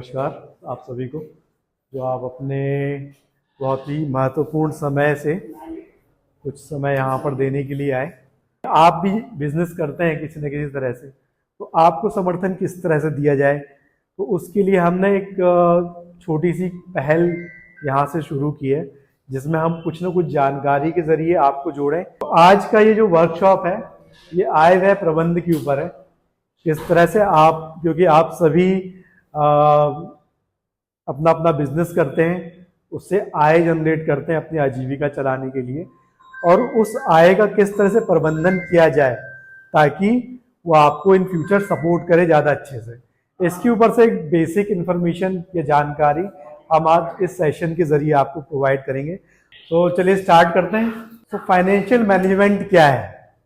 नमस्कार आप सभी को, जो आप अपने बहुत ही महत्वपूर्ण समय से कुछ समय यहाँ पर देने के लिए आए। आप भी बिजनेस करते हैं किसी न किसी तरह से, तो आपको समर्थन किस तरह से दिया जाए, तो उसके लिए हमने एक छोटी सी पहल यहाँ से शुरू की है, जिसमें हम कुछ न कुछ जानकारी के जरिए आपको जोड़ें। तो आज का ये जो वर्कशॉप है, ये आय व्यय प्रबंध के ऊपर है। किस तरह से आप, क्योंकि आप सभी अपना अपना बिजनेस करते हैं, उससे आय जनरेट करते हैं अपनी आजीविका चलाने के लिए, और उस आय का किस तरह से प्रबंधन किया जाए ताकि वो आपको इन फ्यूचर सपोर्ट करे ज़्यादा अच्छे से। इसके ऊपर से एक बेसिक इन्फॉर्मेशन या जानकारी हम आज इस सेशन के जरिए आपको प्रोवाइड करेंगे। तो चलिए स्टार्ट करते हैं। तो फाइनेंशियल मैनेजमेंट क्या है,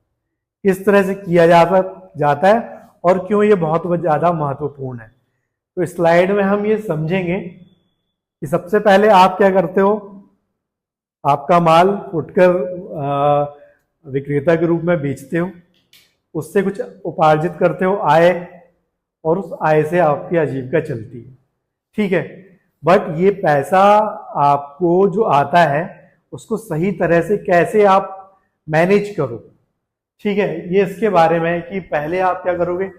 किस तरह से किया जाता है और क्यों ये बहुत ज़्यादा महत्वपूर्ण है। तो इस स्लाइड में हम ये समझेंगे कि सबसे पहले आप क्या करते हो, आपका माल फुटकर विक्रेता के रूप में बेचते हो, उससे कुछ उपार्जित करते हो आय, और उस आय से आपकी आजीविका चलती है, ठीक है। बट ये पैसा आपको जो आता है उसको सही तरह से कैसे आप मैनेज करो, ठीक है, ये इसके बारे में है कि पहले आप क्या करोगे,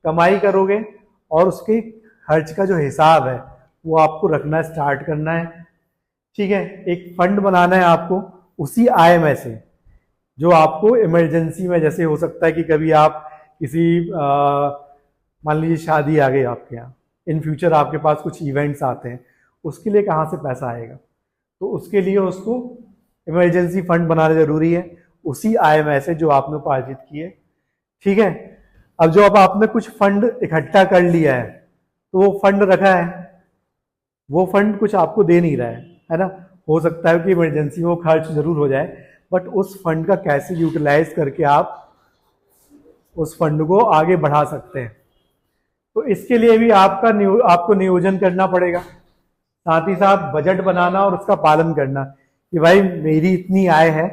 कमाई करोगे और उसके खर्च का जो हिसाब है वो आपको रखना स्टार्ट करना है, ठीक है। एक फंड बनाना है आपको उसी आय में से, जो आपको इमरजेंसी में, जैसे हो सकता है कि कभी आप किसी मान लीजिए शादी आ गई आपके यहाँ, इन फ्यूचर आपके पास कुछ इवेंट्स आते हैं, उसके लिए कहाँ से पैसा आएगा, तो उसके लिए उसको इमरजेंसी फंड बनाना जरूरी है उसी आय में से जो आपने उपार्जित की है, ठीक है। अब जो अब आपने कुछ फंड इकट्ठा कर लिया है, तो वो फंड रखा है, वो फंड कुछ आपको दे नहीं रहा है ना। हो सकता है कि इमरजेंसी में वो खर्च जरूर हो जाए, बट उस फंड का कैसे यूटिलाइज करके आप उस फंड को आगे बढ़ा सकते हैं, तो इसके लिए भी आपको नियोजन करना पड़ेगा। साथ ही साथ बजट बनाना और उसका पालन करना कि भाई मेरी इतनी आय है,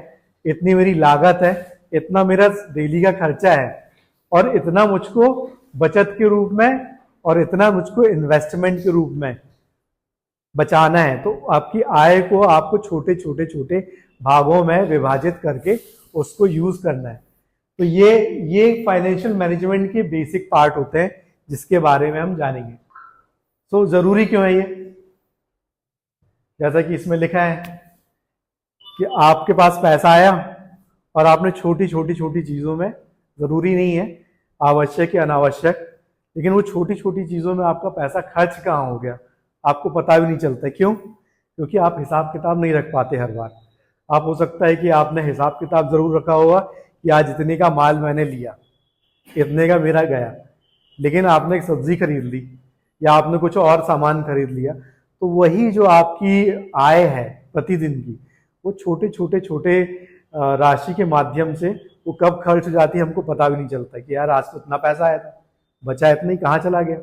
इतनी मेरी लागत है, इतना मेरा डेली का खर्चा है, और इतना मुझको बचत के रूप में और इतना मुझको इन्वेस्टमेंट के रूप में बचाना है। तो आपकी आय को आपको छोटे छोटे छोटे भागों में विभाजित करके उसको यूज करना है। तो ये फाइनेंशियल मैनेजमेंट के बेसिक पार्ट होते हैं जिसके बारे में हम जानेंगे। तो जरूरी क्यों है ये, जैसा कि इसमें लिखा है कि आपके पास पैसा आया और आपने छोटी छोटी छोटी चीजों में, जरूरी नहीं है आवश्यक या अनावश्यक, लेकिन वो छोटी छोटी चीजों में आपका पैसा खर्च कहाँ हो गया आपको पता भी नहीं चलता। क्यों? क्योंकि आप हिसाब किताब नहीं रख पाते हर बार। आप, हो सकता है कि आपने हिसाब किताब जरूर रखा होगा कि आज इतने का माल मैंने लिया, इतने का मेरा गया, लेकिन आपने एक सब्जी खरीद ली या आपने कुछ और सामान खरीद लिया, तो वही जो आपकी आय है प्रतिदिन की, वो छोटे छोटे छोटे राशि के माध्यम से वो कब खर्च हो जाती है हमको पता भी नहीं चलता कि यार आज तो इतना पैसा आया था, बचा इतना ही, कहाँ चला गया।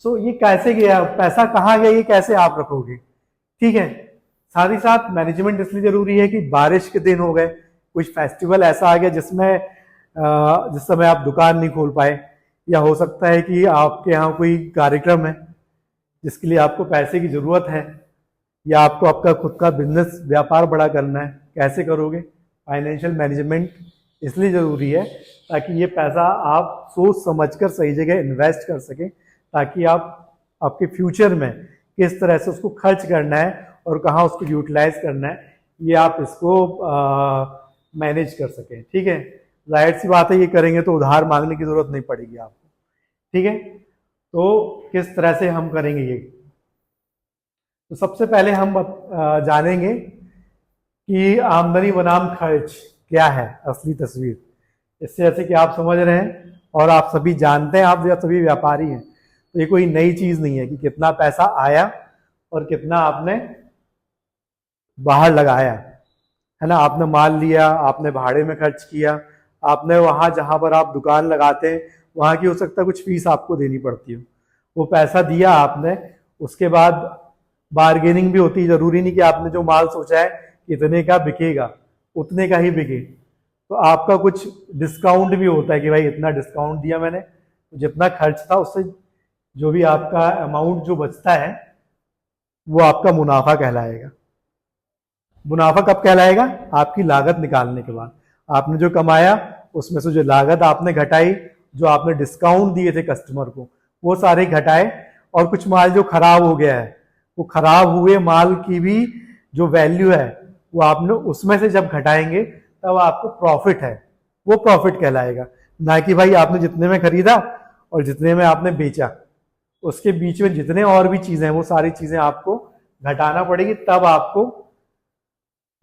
सो ये कैसे गया, पैसा कहाँ गया, ये कैसे आप रखोगे, ठीक है। साथ ही साथ मैनेजमेंट इसलिए जरूरी है कि बारिश के दिन हो गए, कुछ फेस्टिवल ऐसा आ गया जिसमें जिस समय आप दुकान नहीं खोल पाए, या हो सकता है कि आपके यहाँ कोई कार्यक्रम है जिसके लिए आपको पैसे की जरूरत है, या आपको आपका खुद का बिजनेस व्यापार बड़ा करना है, कैसे करोगे। फाइनेंशियल मैनेजमेंट इसलिए जरूरी है ताकि ये पैसा आप सोच समझकर सही जगह इन्वेस्ट कर सकें, ताकि आप आपके फ्यूचर में किस तरह से उसको खर्च करना है और कहाँ उसको यूटिलाइज करना है, ये आप इसको मैनेज कर सकें, ठीक है। जाहिर सी बात है, ये करेंगे तो उधार मांगने की जरूरत नहीं पड़ेगी आपको, ठीक है। तो किस तरह से हम करेंगे ये, तो सबसे पहले हम जानेंगे कि आमदनी बनाम खर्च क्या है, असली तस्वीर। इससे जैसे कि आप समझ रहे हैं और आप सभी जानते हैं, आप सभी व्यापारी हैं, तो ये कोई नई चीज नहीं है कि कितना पैसा आया और कितना आपने बाहर लगाया, है ना। आपने माल लिया, आपने भाड़े में खर्च किया, आपने वहां जहां पर आप दुकान लगाते हैं वहां की हो सकता है कुछ फीस आपको देनी पड़ती हो, वो पैसा दिया आपने, उसके बाद बार्गेनिंग भी होती है। जरूरी नहीं कि आपने जो माल सोचा है इतने का बिकेगा उतने का ही बिके, तो आपका कुछ डिस्काउंट भी होता है कि भाई इतना डिस्काउंट दिया मैंने, तो जितना खर्च था उससे जो भी आपका अमाउंट जो बचता है वो आपका मुनाफा कहलाएगा। मुनाफा कब कहलाएगा? आपकी लागत निकालने के बाद। आपने जो कमाया उसमें से जो लागत आपने घटाई, जो आपने डिस्काउंट दिए थे कस्टमर को, वो सारे घटाए, और कुछ माल जो खराब हो गया है, वो खराब हुए माल की भी जो वैल्यू है वो आपने उसमें से जब घटाएंगे तब आपको प्रॉफिट है, वो प्रॉफिट कहलाएगा। ना कि भाई आपने जितने में खरीदा और जितने में आपने बेचा, उसके बीच में जितने और भी चीजें हैं वो सारी चीजें आपको घटाना पड़ेगी, तब आपको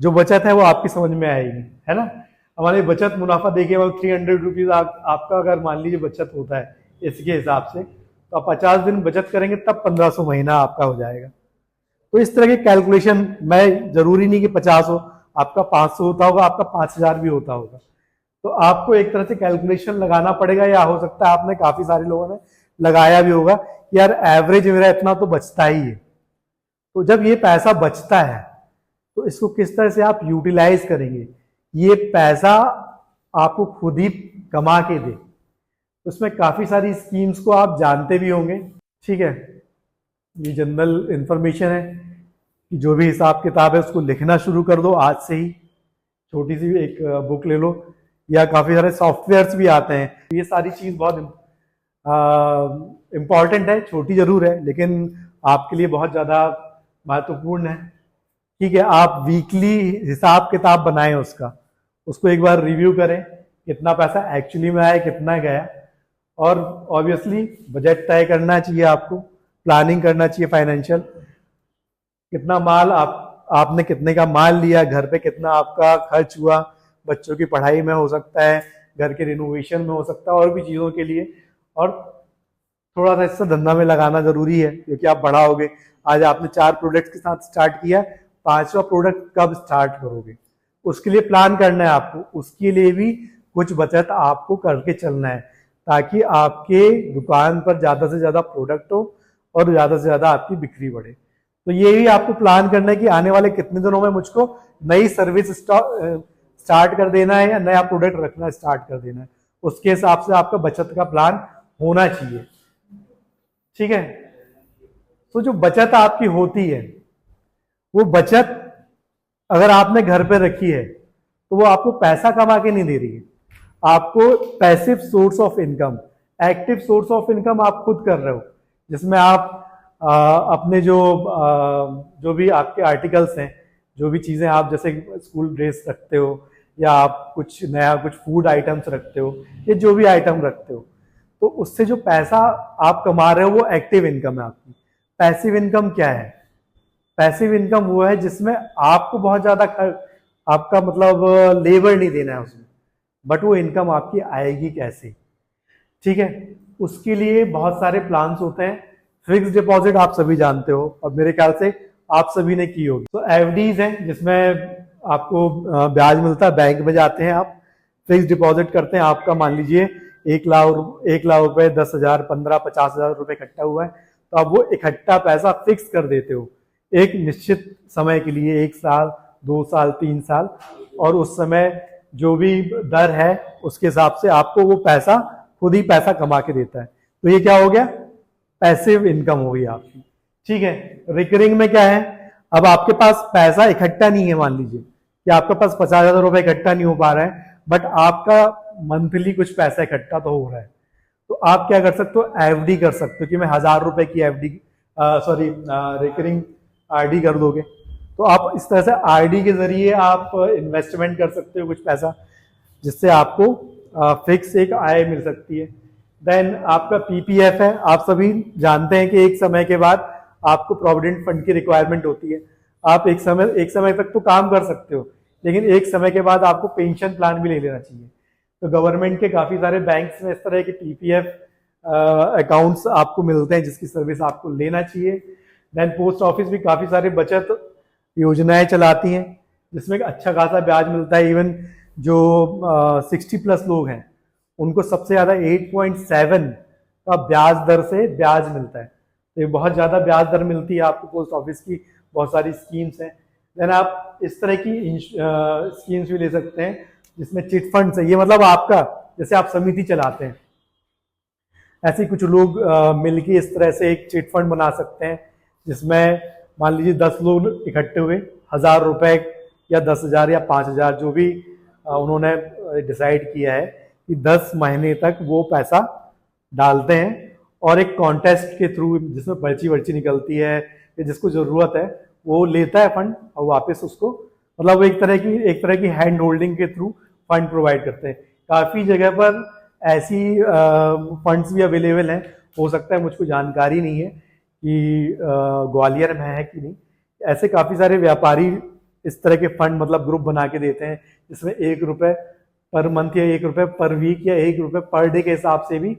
जो बचत है वो आपकी समझ में आएगी, है ना। हमारी बचत मुनाफा देखिए, 300 रुपीज आपका अगर मान लीजिए बचत होता है इसके हिसाब से, तो आप 50 दिन बचत करेंगे तब 1500 महीना आपका हो जाएगा। तो इस तरह की कैलकुलेशन, मैं जरूरी नहीं कि 50 हो, आपका 500 होता होगा, आपका 5000 भी होता होगा। तो आपको एक तरह से कैलकुलेशन लगाना पड़ेगा, या हो सकता है आपने काफी सारे लोगों ने लगाया भी होगा कि यार एवरेज मेरा इतना तो बचता ही है। तो जब ये पैसा बचता है तो इसको किस तरह से आप यूटिलाइज करेंगे, ये पैसा आपको खुद ही कमा के दे। उसमें काफी सारी स्कीम्स को आप जानते भी होंगे, ठीक है। ये जनरल इंफॉर्मेशन है कि जो भी हिसाब किताब है उसको लिखना शुरू कर दो आज से ही। छोटी सी एक बुक ले लो, या काफी सारे सॉफ्टवेयर्स भी आते हैं। ये सारी चीज बहुत इम्पॉर्टेंट है, छोटी जरूर है लेकिन आपके लिए बहुत ज्यादा महत्वपूर्ण है, ठीक है। आप वीकली हिसाब किताब बनाएं उसको एक बार रिव्यू करें, कितना पैसा एक्चुअली में आया, कितना गया, और ऑब्वियसली बजट तय करना चाहिए, आपको प्लानिंग करना चाहिए फाइनेंशियल। कितना माल आपने कितने का माल लिया, घर पे कितना आपका खर्च हुआ, बच्चों की पढ़ाई में हो सकता है, घर के रिनोवेशन में हो सकता है, और भी चीजों के लिए। और थोड़ा सा हिस्सा धंधा में लगाना जरूरी है, क्योंकि आप बढ़ाओगे। आज आपने 4 प्रोडक्ट्स के साथ स्टार्ट किया, 5वां प्रोडक्ट कब स्टार्ट करोगे, उसके लिए प्लान करना है आपको। उसके लिए भी कुछ बचत आपको करके चलना है, ताकि आपके दुकान पर ज्यादा से ज्यादा प्रोडक्ट हो और ज्यादा से ज्यादा आपकी बिक्री बढ़े। तो ये भी आपको प्लान करना है कि आने वाले कितने दिनों में मुझको नई सर्विस स्टार्ट कर देना है या नया प्रोडक्ट रखना स्टार्ट कर देना है। उसके हिसाब से आपका बचत का प्लान होना चाहिए, ठीक है। तो जो बचत आपकी होती है, वो बचत अगर आपने घर पे रखी है तो वो आपको पैसा कमा के नहीं दे रही है, आपको passive source of income, active source of income आप खुद कर रहे हो, जिसमें आप अपने जो भी आपके आर्टिकल्स हैं, जो भी चीजें आप जैसे स्कूल ड्रेस रखते हो, या आप कुछ नया कुछ फूड आइटम्स रखते हो, या जो भी आइटम रखते हो, तो उससे जो पैसा आप कमा रहे हो वो एक्टिव इनकम है आपकी। पैसिव इनकम क्या है? पैसिव इनकम वो है जिसमें आपको बहुत ज्यादा आपका मतलब लेबर नहीं देना है उसमें, बट वो इनकम आपकी आएगी कैसे, ठीक है। उसके लिए बहुत सारे प्लान्स होते हैं। फिक्स डिपॉजिट आप सभी जानते हो, और मेरे ख्याल से आप सभी ने की होगी। तो एफडीज हैं जिसमें आपको ब्याज मिलता है, बैंक में जाते हैं आप, फिक्स डिपॉजिट करते हैं। आपका मान लीजिए 1 लाख रुपए, 10,000, 15, 50,000 रुपए इकट्ठा हुआ है, तो आप वो इकट्ठा पैसा फिक्स कर देते हो एक निश्चित समय के लिए, 1 साल, 2 साल, 3 साल, और उस समय जो भी दर है उसके हिसाब से आपको वो पैसा खुद ही पैसा कमा के देता है। तो ये क्या हो गया? पैसिव इनकम हो गई आपकी, ठीक है। रिकरिंग में क्या है? अब आपके पास पैसा इकट्ठा नहीं है, मान लीजिए कि आपके पास 50,000 रुपए इकट्ठा नहीं हो पा रहा है, बट आपका मंथली कुछ पैसा इकट्ठा तो हो रहा है। तो आप क्या कर सकते हो? एफडी कर सकते हो कि मैं 1,000 रुपए की एफडी, रिकरिंग आरडी कर दोगे। तो आप इस तरह से आरडी के जरिए आप इन्वेस्टमेंट कर सकते हो कुछ पैसा, जिससे आपको फिक्स एक आय मिल सकती है। देन आपका पीपीएफ है। आप सभी जानते हैं कि एक समय के बाद आपको प्रोविडेंट फंड की रिक्वायरमेंट होती है। आप एक समय तक तो काम कर सकते हो, लेकिन एक समय के बाद आपको पेंशन प्लान भी ले लेना चाहिए। तो गवर्नमेंट के काफी सारे बैंक्स में इस तरह के पीपीएफ अकाउंट्स आपको मिलते हैं, जिसकी सर्विस आपको लेना चाहिए। देन पोस्ट ऑफिस भी काफी सारे बचत योजनाएं चलाती हैं, जिसमें अच्छा खासा ब्याज मिलता है। इवन जो 60+ लोग हैं उनको सबसे ज्यादा 8.7 का ब्याज दर से ब्याज मिलता है। तो ये बहुत ज्यादा ब्याज दर मिलती है आपको पोस्ट ऑफिस की। बहुत सारी स्कीम्स हैं। देन आप इस तरह की स्कीम्स भी ले सकते हैं जिसमें चिट फंड्स है। ये मतलब आपका, जैसे आप समिति चलाते हैं, ऐसे ही कुछ लोग मिलके इस तरह से एक चिट फंड बना सकते हैं, जिसमें मान लीजिए 10 लोग इकट्ठे हुए, 1,000 रुपए या 10,000 या 5,000 जो भी उन्होंने डिसाइड किया है कि 10 महीने तक वो पैसा डालते हैं, और एक कॉन्टेस्ट के थ्रू जिसमें पर्ची वर्ची निकलती है, या जिसको जरूरत है वो लेता है फंड और वापस उसको, मतलब वो एक तरह की हैंड होल्डिंग के थ्रू फंड प्रोवाइड करते हैं। काफ़ी जगह पर ऐसी फंड्स भी अवेलेबल हैं, हो सकता है मुझको जानकारी नहीं है कि ग्वालियर में है कि नहीं। ऐसे काफ़ी सारे व्यापारी इस तरह के फंड मतलब ग्रुप बना के देते हैं, जिसमें 1 रुपये पर मंथ या 1 रुपये पर वीक या 1 रुपये पर डे के हिसाब से भी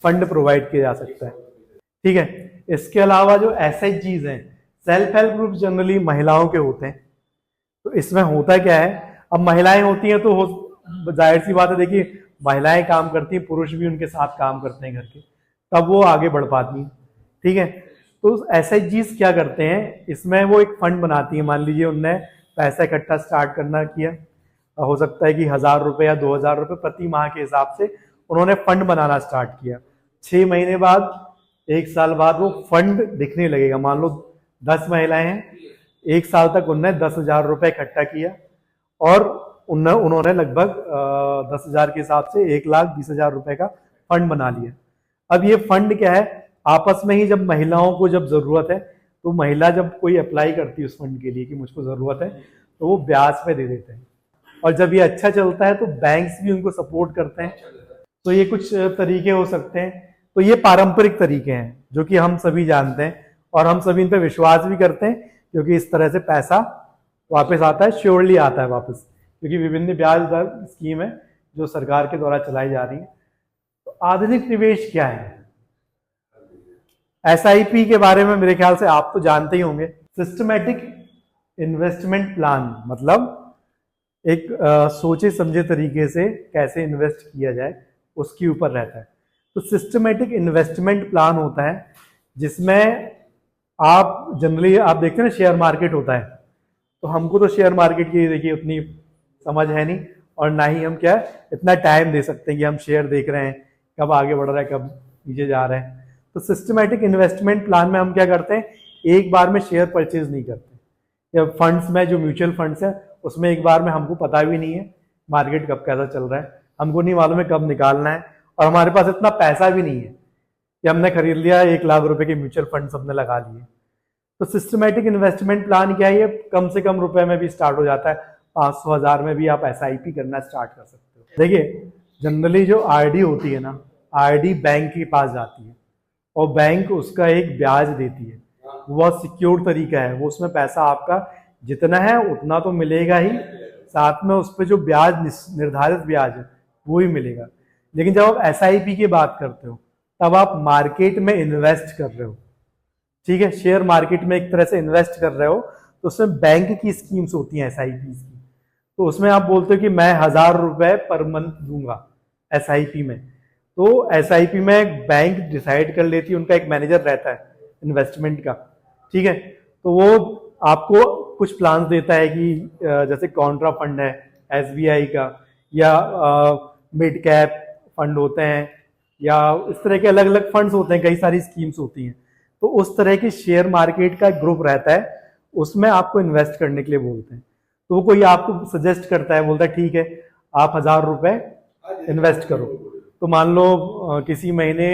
फंड प्रोवाइड किया जा सकता है। ठीक है, इसके अलावा जो SHGs हैं, सेल्फ हेल्प ग्रुप, जनरली महिलाओं के होते हैं। तो इसमें होता क्या है, अब महिलाएं होती हैं तो जाहिर सी बात है, देखिए महिलाएं काम करती हैं, पुरुष भी उनके साथ काम करते हैं घर के, तब वो आगे बढ़ पाती हैं। ठीक है, तो SHGs क्या करते हैं, इसमें वो एक फंड बनाती है। मान लीजिए उनने पैसा इकट्ठा स्टार्ट करना किया, हो सकता है कि 1,000 रुपये या 2,000 रुपये प्रति माह के हिसाब से उन्होंने फंड बनाना स्टार्ट किया। 6 महीने बाद, 1 साल बाद वो फंड दिखने लगेगा। मान लो 10 महिलाएं हैं, 1 साल तक उनने 10,000 रुपये इकट्ठा किया, और उन्होंने लगभग 10,000 के हिसाब से 1,20,000 रुपये का फंड बना लिया। अब ये फंड क्या है, आपस में ही जब महिलाओं को जब जरूरत है, तो महिला जब कोई अप्लाई करती है उस फंड के लिए कि मुझको जरूरत है, तो वो ब्याज पे दे देते हैं। और जब ये अच्छा चलता है तो बैंक्स भी उनको सपोर्ट करते हैं। तो ये कुछ तरीके हो सकते हैं। तो ये पारंपरिक तरीके हैं जो कि हम सभी जानते हैं, और हम सभी इन पर विश्वास भी करते हैं, क्योंकि इस तरह से पैसा वापस आता है, श्योरली आता है वापस, क्योंकि विभिन्न ब्याज दर स्कीम है जो सरकार के द्वारा चलाई जा रही है। तो आधुनिक निवेश क्या है? SIP के बारे में मेरे ख्याल से आप तो जानते ही होंगे। सिस्टमैटिक इन्वेस्टमेंट प्लान मतलब एक सोचे समझे तरीके से कैसे इन्वेस्ट किया जाए, उसके ऊपर रहता है। तो सिस्टमैटिक इन्वेस्टमेंट प्लान होता है जिसमें आप जनरली आप देखते हैं ना, शेयर मार्केट होता है, तो हमको तो शेयर मार्केट की देखिए उतनी समझ है नहीं, और ना ही हम क्या इतना टाइम दे सकते हैं कि हम शेयर देख रहे हैं कब आगे बढ़ रहा है कब नीचे जा रहे हैं। तो सिस्टमैटिक इन्वेस्टमेंट प्लान में हम क्या करते हैं, एक बार में शेयर परचेज नहीं करते। या फंड्स में जो म्यूचुअल फंड्स है उसमें एक बार में हमको पता भी नहीं है मार्केट कब कैसा चल रहा है, हमको नहीं मालूम है कब निकालना है, और हमारे पास इतना पैसा भी नहीं है कि हमने खरीद लिया 1,00,000 रुपए के म्यूचुअल फंड्स हमने लगा लिए। तो सिस्टमैटिक इन्वेस्टमेंट प्लान क्या है, ये कम से कम रुपए में भी स्टार्ट हो जाता है, 500,000 में भी आप SIP करना स्टार्ट कर सकते हो। देखिए जनरली जो RD होती है ना, RD बैंक के पास जाती है और बैंक उसका एक ब्याज देती है। वो बहुत सिक्योर तरीका है, वो उसमें पैसा आपका जितना है उतना तो मिलेगा ही, साथ में उस पर जो ब्याज निर्धारित ब्याज है वो ही मिलेगा। लेकिन जब आप SIP की बात करते हो तब आप मार्केट में इन्वेस्ट कर रहे हो। ठीक है, शेयर मार्केट में एक तरह से इन्वेस्ट कर रहे हो, तो उसमें बैंक की स्कीम्स होती हैं SIPs की। तो उसमें आप बोलते हो कि मैं 1,000 रुपए पर मंथ दूंगा SIP में, तो SIP में बैंक डिसाइड कर लेती है, उनका एक मैनेजर रहता है इन्वेस्टमेंट का। ठीक है, तो वो आपको कुछ प्लान देता है कि जैसे कॉन्ट्रा फंड है SBI का, या मिड कैप फंड होते हैं, या इस तरह के अलग अलग फंड्स होते हैं, कई सारी स्कीम्स होती हैं। तो उस तरह के शेयर मार्केट का एक ग्रुप रहता है, उसमें आपको इन्वेस्ट करने के लिए बोलते हैं। तो वो कोई आपको सजेस्ट करता है, बोलता है ठीक है आप 1,000 रुपए इन्वेस्ट करो। तो मान लो किसी महीने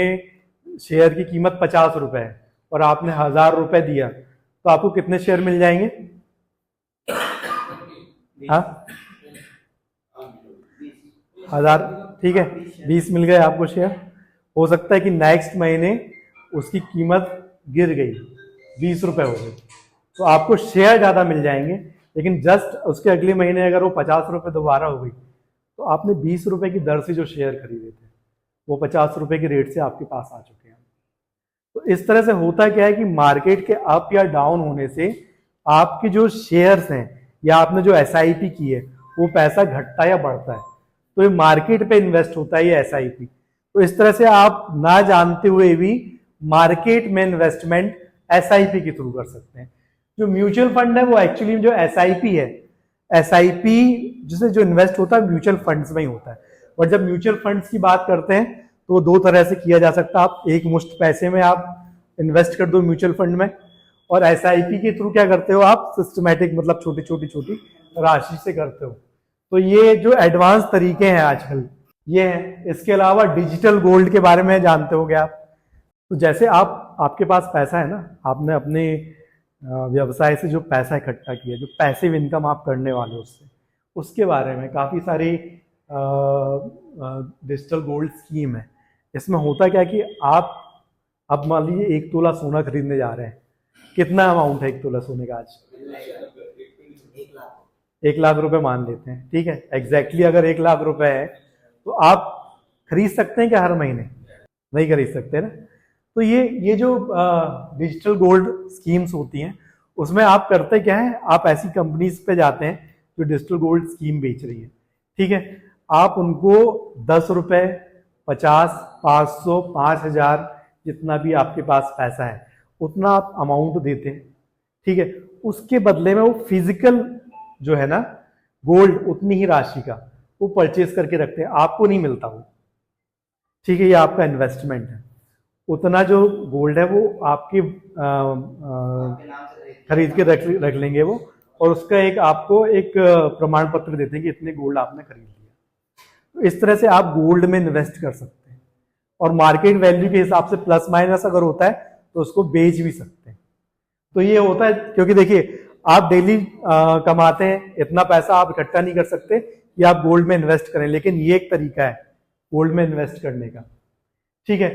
शेयर की कीमत 50 रुपए है और आपने 1,000 रुपए दिया, तो आपको कितने शेयर मिल जाएंगे? हाँ 1,000, ठीक है 20 मिल गए आपको शेयर। हो सकता है कि नेक्स्ट महीने उसकी कीमत गिर गई, 20 रुपए हो गई, तो आपको शेयर ज्यादा मिल जाएंगे। लेकिन जस्ट उसके अगले महीने अगर वो 50 रुपए दोबारा हो गई, तो आपने 20 रुपए की दर से जो शेयर खरीदे थे वो 50 रुपए के रेट से आपके पास आ चुके हैं। तो इस तरह से होता क्या है कि मार्केट के अप या डाउन होने से आपके जो शेयर्स हैं या आपने जो SIP की है वो पैसा घटता या बढ़ता है। तो ये मार्केट पे इन्वेस्ट होता है ये SIP। तो इस तरह से आप ना जानते हुए भी मार्केट में इन्वेस्टमेंट SIP के थ्रू कर सकते हैं। जो म्यूचुअल फंड है वो एक्चुअली जो SIP है, SIP जिससे जो इन्वेस्ट होता है म्यूचुअल फंड्स में ही होता है। और जब म्यूचुअल फंड्स की बात करते हैं तो दो तरह से किया जा सकता है। आप एक मुश्त पैसे में आप इन्वेस्ट कर दो म्यूचुअल फंड में, और एसआईपी के थ्रू क्या करते हो आप सिस्टमेटिक, मतलब छोटी छोटी छोटी राशि से करते हो। तो ये जो एडवांस तरीके हैं आजकल ये हैं। इसके अलावा डिजिटल गोल्ड के बारे में जानते होंगे आप। तो जैसे आपके पास पैसा है ना, आपने अपने व्यवसाय से जो पैसा इकट्ठा किया, जो पैसिव इनकम आप करने वाले हो उससे, उसके बारे में काफ़ी सारी डिजिटल गोल्ड स्कीम है। इसमें होता क्या है कि आप अब मान लीजिए 1 तोला सोना खरीदने जा रहे हैं। कितना अमाउंट है 1 तोला सोने का आज? 1 लाख रुपए मान लेते हैं, ठीक है। एग्जैक्टली अगर 1 लाख रुपए है तो आप खरीद सकते हैं क्या हर महीने? नहीं खरीद सकते ना। तो ये जो डिजिटल गोल्ड स्कीम्स होती हैं उसमें आप करते क्या है, आप ऐसी कंपनीज पे जाते हैं जो डिजिटल गोल्ड स्कीम बेच रही है, ठीक है। आप उनको 10 रुपए, 50, 500, 5,000 जितना भी आपके पास पैसा है उतना आप अमाउंट देते हैं, ठीक है। उसके बदले में वो फिजिकल जो है ना गोल्ड उतनी ही राशि का वो परचेज करके रखते हैं, आपको नहीं मिलता वो, ठीक है। ये आपका इन्वेस्टमेंट है। उतना जो गोल्ड है वो आपके खरीद के रख लेंगे वो, और उसका एक आपको एक प्रमाण पत्र देते हैं कि इतने गोल्ड आपने खरीद लिया। तो इस तरह से आप गोल्ड में इन्वेस्ट कर सकते हैं, और मार्केट वैल्यू के हिसाब से प्लस माइनस अगर होता है तो उसको बेच भी सकते हैं। तो ये होता है, क्योंकि देखिए आप डेली कमाते हैं, इतना पैसा आप इकट्ठा नहीं कर सकते कि आप गोल्ड में इन्वेस्ट करें, लेकिन ये एक तरीका है गोल्ड में इन्वेस्ट करने का, ठीक है।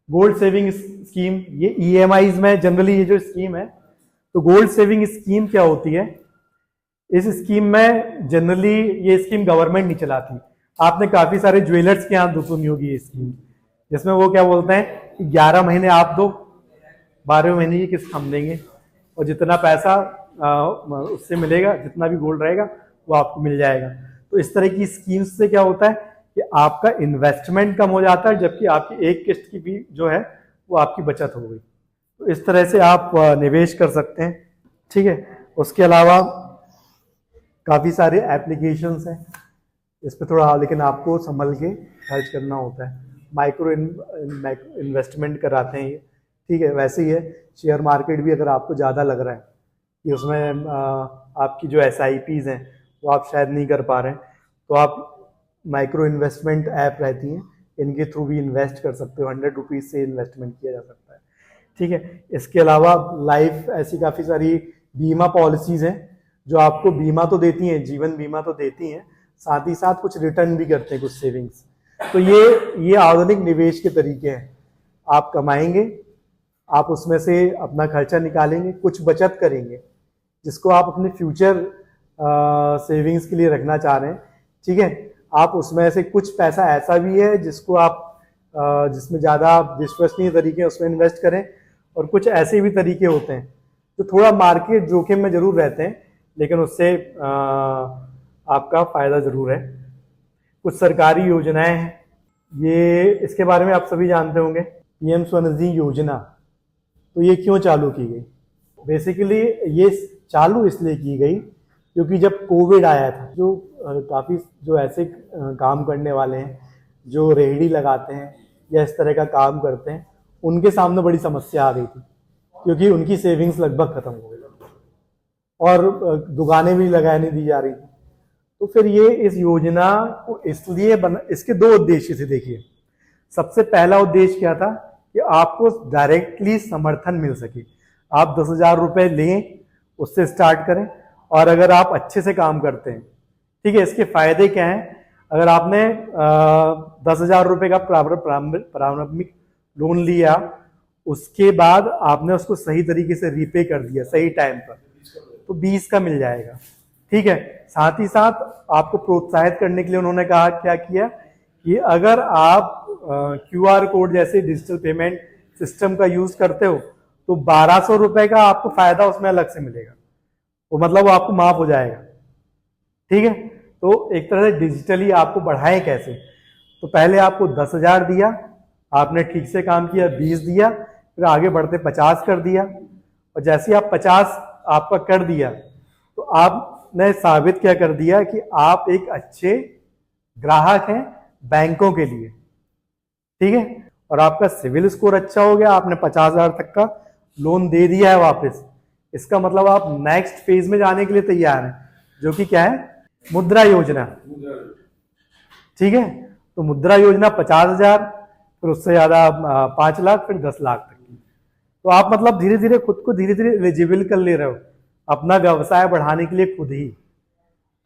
गोल्ड सेविंग स्कीम, ये ईएमआईज में जनरली ये जो स्कीम है, तो गोल्ड सेविंग स्कीम क्या होती है? इस स्कीम में जनरली ये स्कीम गवर्नमेंट नहीं चलाती। आपने काफी सारे ज्वेलर्स के यहाँ सुनी होगी ये स्कीम, जिसमें वो क्या बोलते हैं कि 11 महीने आप दो, 12वें महीने की किस्त हम देंगे, और जितना पैसा उससे मिलेगा, जितना भी गोल्ड रहेगा वो आपको मिल जाएगा। तो इस तरह की स्कीम्स से क्या होता है कि आपका इन्वेस्टमेंट कम हो जाता है, जबकि आपकी एक किस्त की भी जो है वो आपकी बचत हो गई। तो इस तरह से आप निवेश कर सकते हैं, ठीक है। उसके अलावा काफ़ी सारे एप्लीकेशंस हैं, इस पर थोड़ा लेकिन आपको संभल के खर्च करना होता है। माइक्रो इन्वेस्टमेंट कराते हैं ये, ठीक है। वैसे ही है शेयर मार्केट भी, अगर आपको ज़्यादा लग रहा है कि उसमें आपकी जो SIPs हैं वो आप शायद नहीं कर पा रहे हैं, तो आप माइक्रो इन्वेस्टमेंट ऐप रहती हैं, इनके थ्रू भी इन्वेस्ट कर सकते हो। 100 रुपीज़ से इन्वेस्टमेंट किया जा सकता है, ठीक है। इसके अलावा लाइफ ऐसी काफ़ी सारी बीमा पॉलिसीज़ हैं जो आपको बीमा तो देती हैं, जीवन बीमा तो देती हैं, साथ ही साथ कुछ रिटर्न भी करते हैं, कुछ सेविंग्स। तो ये आधुनिक निवेश के तरीके हैं। आप कमाएंगे, आप उसमें से अपना खर्चा निकालेंगे, कुछ बचत करेंगे जिसको आप अपने फ्यूचर सेविंग्स के लिए रखना चाह रहे हैं, ठीक है। आप उसमें से कुछ पैसा ऐसा भी है जिसको आप जिसमें ज़्यादा विश्वसनीय तरीके हैं उसमें इन्वेस्ट करें, और कुछ ऐसे भी तरीके होते हैं जो थोड़ा मार्केट जोखिम में जरूर रहते हैं, लेकिन उससे आपका फायदा जरूर है। कुछ सरकारी योजनाएं हैं, ये इसके बारे में आप सभी जानते होंगे। PM स्वनिधि योजना, तो ये क्यों चालू की गई? बेसिकली ये चालू इसलिए की गई क्योंकि जब कोविड आया था, जो काफ़ी जो ऐसे काम करने वाले हैं जो रेहड़ी लगाते हैं या इस तरह का काम करते हैं, उनके सामने बड़ी समस्या आ गई थी, क्योंकि उनकी सेविंग्स लगभग खत्म हो गई और दुकानें भी लगाने दी जा रही थी। तो फिर ये इस योजना को इसलिए इसके 2 उद्देश्य थे। देखिए, सबसे पहला उद्देश्य क्या था कि आपको डायरेक्टली समर्थन मिल सके। आप 10,000 रुपये लें, उससे स्टार्ट करें, और अगर आप अच्छे से काम करते हैं, ठीक है। इसके फायदे क्या हैं? अगर आपने 10,000 रुपये का प्रारंभिक लोन लिया, उसके बाद आपने उसको सही तरीके से रीपे कर दिया सही टाइम पर, तो 20 का मिल जाएगा, ठीक है। साथ ही साथ आपको प्रोत्साहित करने के लिए उन्होंने कहा, क्या किया कि अगर आप QR कोड जैसे डिजिटल पेमेंट सिस्टम का यूज करते हो तो 1,200 रुपए का आपको फायदा उसमें अलग से मिलेगा, वो मतलब वो आपको माफ हो जाएगा, ठीक है। तो एक तरह से डिजिटली आपको बढ़ाएं कैसे? तो पहले आपको 10,000 दिया, आपने ठीक से काम किया, 20 दिया, फिर आगे बढ़ते 50 कर दिया, और जैसे ही आप 50 आपका कर दिया तो आपने साबित क्या कर दिया कि आप एक अच्छे ग्राहक हैं बैंकों के लिए, ठीक है, और आपका सिविल स्कोर अच्छा हो गया, आपने 50,000 तक का लोन दे दिया है वापस, इसका मतलब आप नेक्स्ट फेज में जाने के लिए तैयार हैं, जो कि क्या है, मुद्रा योजना। ठीक है, तो मुद्रा योजना 50,000, फिर उससे ज्यादा 5 लाख, फिर 10 लाख तक की। तो आप मतलब धीरे धीरे खुद को धीरे धीरे एलिजिबल कर ले रहे हो अपना व्यवसाय बढ़ाने के लिए खुद ही।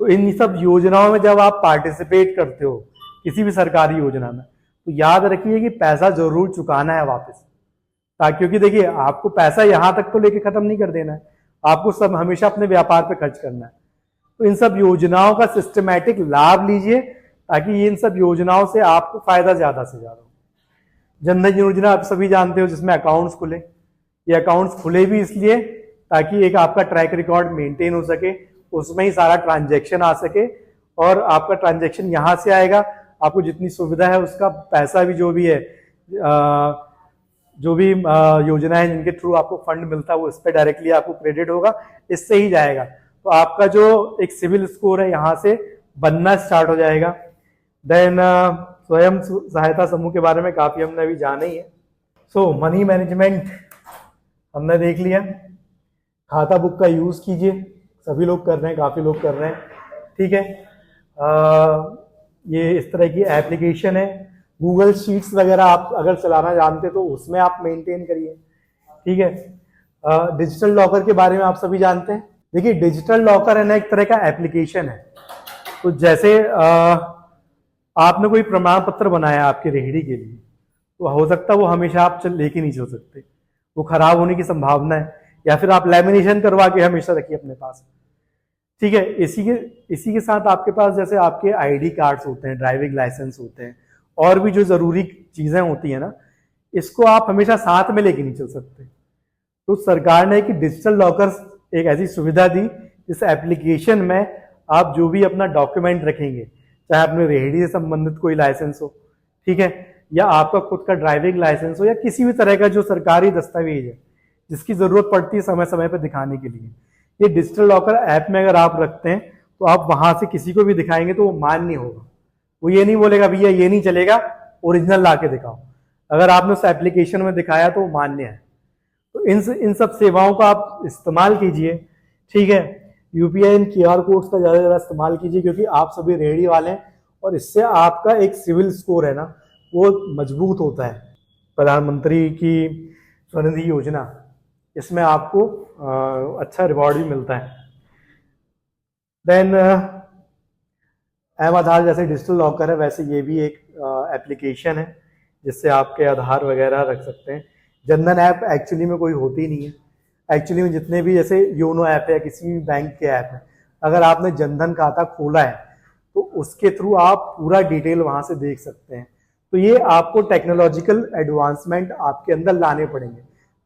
तो इन सब योजनाओं में जब आप पार्टिसिपेट करते हो किसी भी सरकारी योजना में, तो याद रखिए कि पैसा जरूर चुकाना है वापस, ताकि, क्योंकि देखिए आपको पैसा यहां तक तो लेके खत्म नहीं कर देना है, आपको सब हमेशा अपने व्यापार पे खर्च करना है। तो इन सब योजनाओं का सिस्टमैटिक लाभ लीजिए, ताकि इन सब योजनाओं से आपको फायदा ज्यादा से ज्यादा हो। जनधन योजना आप सभी जानते हो, जिसमें अकाउंट्स खुले, ये अकाउंट्स खुले भी इसलिए ताकि एक आपका ट्रैक रिकॉर्ड मेंटेन हो सके, उसमें ही सारा ट्रांजैक्शन आ सके, और आपका ट्रांजैक्शन यहां से आएगा, आपको जितनी सुविधा है उसका पैसा भी, जो भी है, जो भी योजना है जिनके थ्रू आपको फंड मिलता है, वो इस पर डायरेक्टली आपको क्रेडिट होगा, इससे ही जाएगा। तो आपका जो एक सिविल स्कोर है यहाँ से बनना स्टार्ट हो जाएगा। देन स्वयं सहायता समूह के बारे में काफी हमने अभी जाना ही है। सो मनी मैनेजमेंट हमने देख लिया, खाता बुक का यूज कीजिए, सभी लोग कर रहे हैं, काफी लोग कर रहे हैं। ठीक है, ये इस तरह की एप्लीकेशन है, गूगल शीट्स वगैरह आप अगर चलाना जानते तो उसमें आप मेंटेन करिए। ठीक है, डिजिटल लॉकर के बारे में आप सभी जानते हैं। देखिए डिजिटल लॉकर है ना, एक तरह का एप्लीकेशन है। तो जैसे आपने कोई प्रमाण पत्र बनाया आपकी रेहड़ी के लिए, तो हो सकता है वो हमेशा आप लेके नहीं चल सकते, वो खराब होने की संभावना है, या फिर आप लैमिनेशन करवा के हमेशा रखिए अपने पास। ठीक है, इसी के साथ आपके पास जैसे आपके आईडी कार्ड्स होते हैं, ड्राइविंग लाइसेंस होते हैं, और भी जो जरूरी चीजें होती है ना, इसको आप हमेशा साथ में लेके नहीं चल सकते। तो सरकार ने कि डिजिटल लॉकर्स एक ऐसी सुविधा दी, इस एप्लीकेशन में आप जो भी अपना डॉक्यूमेंट रखेंगे, चाहे अपने रेहड़ी से संबंधित कोई लाइसेंस हो, ठीक है, या आपका खुद का ड्राइविंग लाइसेंस हो, या किसी भी तरह का जो सरकारी दस्तावेज है जिसकी जरूरत पड़ती है समय समय पर दिखाने के लिए, ये डिजिटल लॉकर ऐप में अगर आप रखते हैं तो आप वहां से किसी को भी दिखाएंगे तो वो मान्य होगा, वो ये नहीं बोलेगा भैया ये नहीं चलेगा, ओरिजिनल ला के दिखाओ। अगर आपने उस एप्लीकेशन में दिखाया तो वो मान्य है। तो इन सब सेवाओं का आप इस्तेमाल कीजिए। ठीक है, यूपीआई एंड क्यूआर कोड्स का ज्यादा इस्तेमाल कीजिए, क्योंकि आप सभी रेहड़ी वाले हैं, और इससे आपका एक सिविल स्कोर है ना, वो मजबूत होता है। प्रधानमंत्री की स्वनिधि योजना, इसमें आपको अच्छा रिवॉर्ड भी मिलता है। देन आधार जैसे डिजिटल लॉकर है, वैसे ये भी एक एप्लीकेशन है जिससे आपके आधार वगैरह रख सकते हैं। जनधन ऐप एक्चुअली में कोई होती नहीं है, एक्चुअली में जितने भी जैसे योनो ऐप है, किसी भी बैंक के ऐप है, अगर आपने जनधन खाता खोला है तो उसके थ्रू आप पूरा डिटेल वहां से देख सकते हैं। तो ये आपको टेक्नोलॉजिकल एडवांसमेंट आपके अंदर लाने पड़ेंगे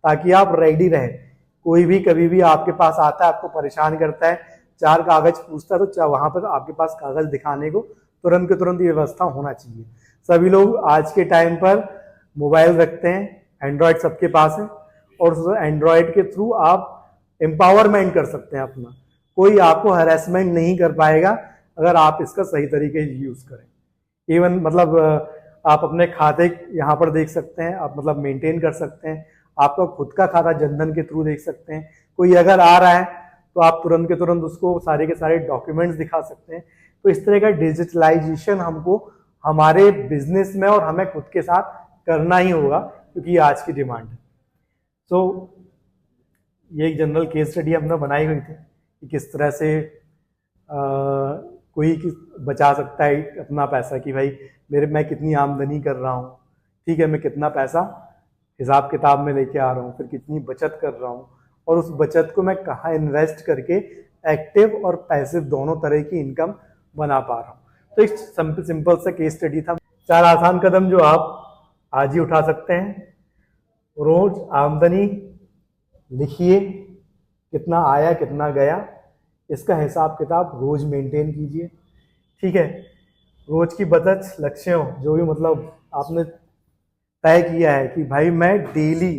ताकि आप रेडी रहें। कोई भी कभी भी आपके पास आता है, आपको परेशान करता है, 4 कागज पूछता है, तो वहां पर आपके पास कागज दिखाने को तुरंत के तुरंत ये व्यवस्था होना चाहिए। सभी लोग आज के टाइम पर मोबाइल रखते हैं, एंड्रॉयड सबके पास है, और उस एंड्रॉयड के थ्रू आप एम्पावरमेंट कर सकते हैं अपना। कोई आपको हैरेसमेंट नहीं कर पाएगा अगर आप इसका सही तरीके से यूज करें। इवन मतलब आप अपने खाते यहाँ पर देख सकते हैं, आप मतलब मेंटेन कर सकते हैं, आपका खुद का खाता जनधन के थ्रू देख सकते हैं। कोई अगर आ रहा है तो आप तुरंत के तुरंत उसको सारे के सारे डॉक्यूमेंट्स दिखा सकते हैं। तो इस तरह का डिजिटलाइजेशन हमको हमारे बिजनेस में और हमें खुद के साथ करना ही होगा, क्योंकि ये आज की डिमांड है। तो ये एक जनरल केस स्टडी हमने बनाई हुई थी कि किस तरह से कोई बचा सकता है अपना पैसा, कि भाई मैं कितनी आमदनी कर रहा हूँ, ठीक है, मैं कितना पैसा हिसाब किताब में लेके आ रहा हूँ, फिर कितनी बचत कर रहा हूँ, और उस बचत को मैं कहाँ इन्वेस्ट करके एक्टिव और पैसिव दोनों तरह की इनकम बना पा रहा हूँ। तो एक सिंपल सा केस स्टडी था। 4 आसान कदम जो आप आज ही उठा सकते हैं। रोज आमदनी लिखिए, कितना आया कितना गया, इसका हिसाब किताब रोज मेंटेन कीजिए। ठीक है, रोज की बचत लक्ष्यों जो भी मतलब आपने तय किया है कि भाई मैं डेली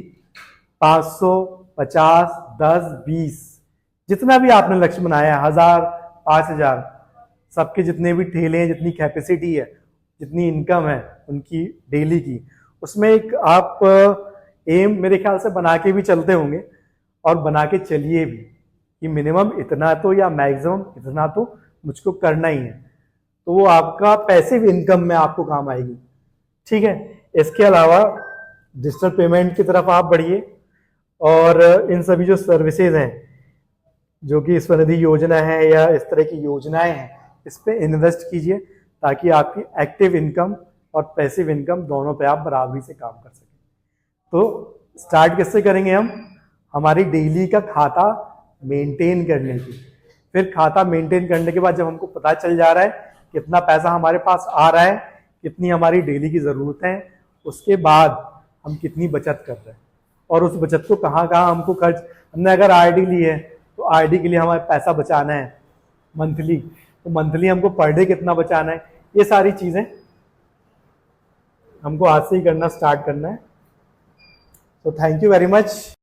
500, 50, 10, 20 जितना भी आपने लक्ष्य बनाया है, 1000, 5000, सबके जितने भी ठेले हैं, जितनी कैपेसिटी है, जितनी इनकम है उनकी डेली की, उसमें एक आप एम मेरे ख्याल से बना के भी चलते होंगे और बना के चलिए भी कि मिनिमम इतना तो या मैक्सिमम इतना तो मुझको करना ही है, तो वो आपका पैसिव इनकम में आपको काम आएगी। ठीक है, इसके अलावा डिजिटल पेमेंट की तरफ आप बढ़िए और इन सभी जो सर्विसेज हैं जो कि स्वनिधि योजना है या इस तरह की योजनाएं हैं, इस पे इन्वेस्ट कीजिए ताकि आपकी एक्टिव इनकम और पैसिव इनकम दोनों पे आप बराबरी से काम कर सकें। तो स्टार्ट किससे करेंगे हम? हमारी डेली का खाता मेंटेन करने की। फिर खाता मेंटेन करने के बाद जब हमको पता चल जा रहा है कितना पैसा हमारे पास आ रहा है, कितनी हमारी डेली की ज़रूरत है, उसके बाद हम कितनी बचत कर रहे हैं और उस बचत को कहाँ कहाँ हमको खर्च, हमने अगर आरडी ली है तो आरडी के लिए हमें पैसा बचाना है मंथली, तो मंथली हमको पर डे कितना बचाना है, ये सारी चीज़ें हमको आज से ही करना स्टार्ट करना है। तो थैंक यू वेरी मच।